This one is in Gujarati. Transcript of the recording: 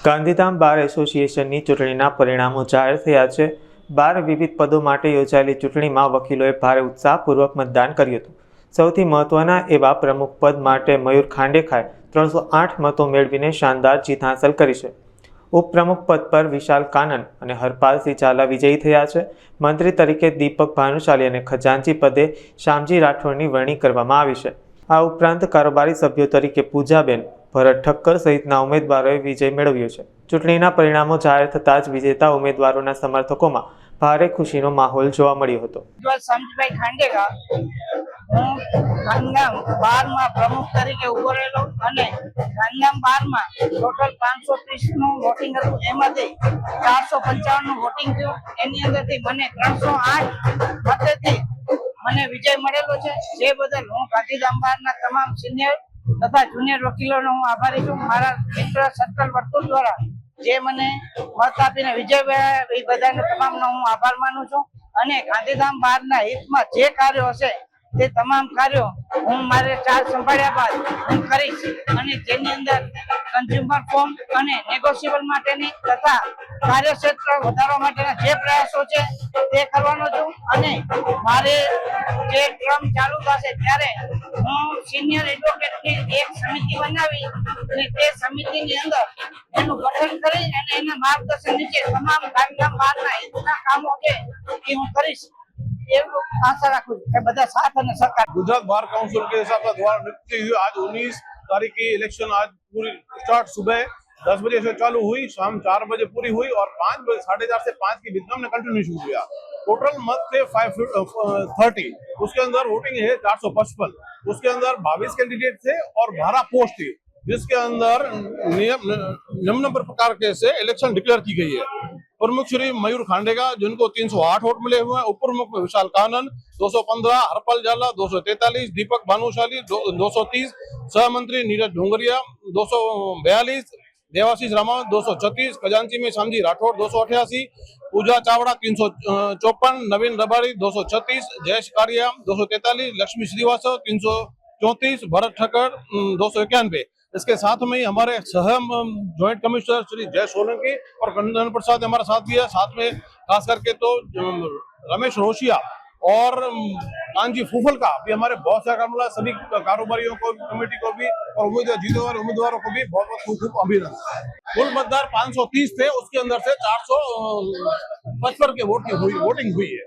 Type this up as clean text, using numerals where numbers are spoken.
ગાંધીધામ બાર એસોસિએશનની ચૂંટણીના પરિણામો જાહેર થયા છે। 12 વિવિધ પદો માટે યોજાયેલી ચૂંટણીમાં વકીલોએ ભારે ઉત્સાહપૂર્વક મતદાન કર્યું હતું। સૌથી મહત્વના એવા પ્રમુખ પદ માટે મયુર ખાંડેખાએ 308 મતો મેળવીને શાનદાર જીત હાંસલ કરી છે। ઉપપ્રમુખ પદ પર વિશાલ કાનન અને હરપાલસિંહ ઝાલા વિજયી થયા છે। મંત્રી તરીકે દીપક ભાનુશાલી અને ખજાનચી પદે શામજી રાઠોડની વરણી કરવામાં આવી છે। આ ઉપરાંત કારોબારી સભ્યો તરીકે પૂજાબેન, ભરત ઠક્કર સહિતના ઉમેદવારોએ વિજય મેળવ્યો છે। ચૂંટણીના પરિણામો જાહેર થતાં જ વિજેતા ઉમેદવારોના સમર્થકોમાં ભારે ખુશીનો માહોલ જોવા મળ્યો હતો। શામજીભાઈ ખાંડેખા, હું ગાંધીધામ 12 માં પ્રમુખ તરીકે ઉભો રહેલો અને ગાંધીધામ 12 માં ટોટલ 530 નું વોટિંગ હતું, એમાંથી 455 નું વોટિંગ થયું। એની અંદરથી મને 308 મતેથી મને વિજય મળેલો છે, જે બદલ હું ગાંધીધામ 12 ના તમામ સિનિયર તથા જુનિયર વકીલોનો હું આભારી છું। મારા મિત્ર સર્કલ વર્તુળ દ્વારા જે મને મત આપીને વિજય મળ્યા એ બધાને તમામનો હું આભાર માનું છું અને ગાંધીધામ 12 ના હિતમાં જે કાર્યો હશે તે તમામ કાર્યો હું મારે ચાર્જ સંભાળ્યા બાદ હું કરીશ અને જેની અંદર કન્ઝ્યુમર ફોર્મ અને નેગોશિયેબલ માટેની તથા કાર્યક્ષેત્ર વધારવા માટેના જે પ્રયાસો છે તે કરવાનો છું અને મારે જે ટર્મ ચાલુ થશે ત્યારે હું સિનિયર એડવોકેટની એક સમિતિ બનાવી અને તે સમિતિની અંદર એનું ગઠન કરી અને એના માર્ગદર્શન નીચે તમામ ગાંધીધામ 12 ના હિતના કામો છે એ હું કરીશ એવું आशा रखूं कि बदा साथ और सरकार। गुजरात बार काउंसिल के हिसाब से द्वारा नियुक्ति हुई। आज 19 तारीख की इलेक्शन आज पूरी स्टार्ट सुबह 10 बजे से चालू हुई, शाम 4 बजे पूरी हुई और 5 बजे 4:30 से 5 की बीच में कंटिन्यू शुरू हुआ। टोटल मत थे 530, उसके अंदर वोटिंग है 455, उसके अंदर 22 कैंडिडेट थे और 12 पोस्ट थी, जिसके अंदर निम्न प्रकार के से इलेक्शन डिक्लेयर की गई है। प्रमुख श्री मयूर खांडेगा जिनको 308 वोट मिले हुए हैं। उप प्रमुख विशाल कानन 215, हरपाल झाला 243, दीपक भानुशाली 230, सह मंत्री नीरज डोंगरिया 242, देवाशीष रामावत 236, खजांची में शामजी राठौड़ 288, पूजा चावड़ा 354, नवीन रबाड़ी 236, जयेश कारिया 243, लक्ष्मी श्रीवास्तव 334, भरत ठक्कर 291। इसके साथ में ही हमारे सह ज्वाइंट कमिश्नर श्री जय सोलंकी और कंदन प्रसाद हमारा साथ दिया। साथ में खास करके तो रमेश रोशिया और कांजी फूफल का भी हमारे बहुत सारा काम, सभी कारोबारियों को, कमेटी को भी और उम्मीदवारों को भी बहुत बहुत खूब अभिनंदन। कुल मतदार 530 थे, उसके अंदर से 455 के वोटिंग हुई है।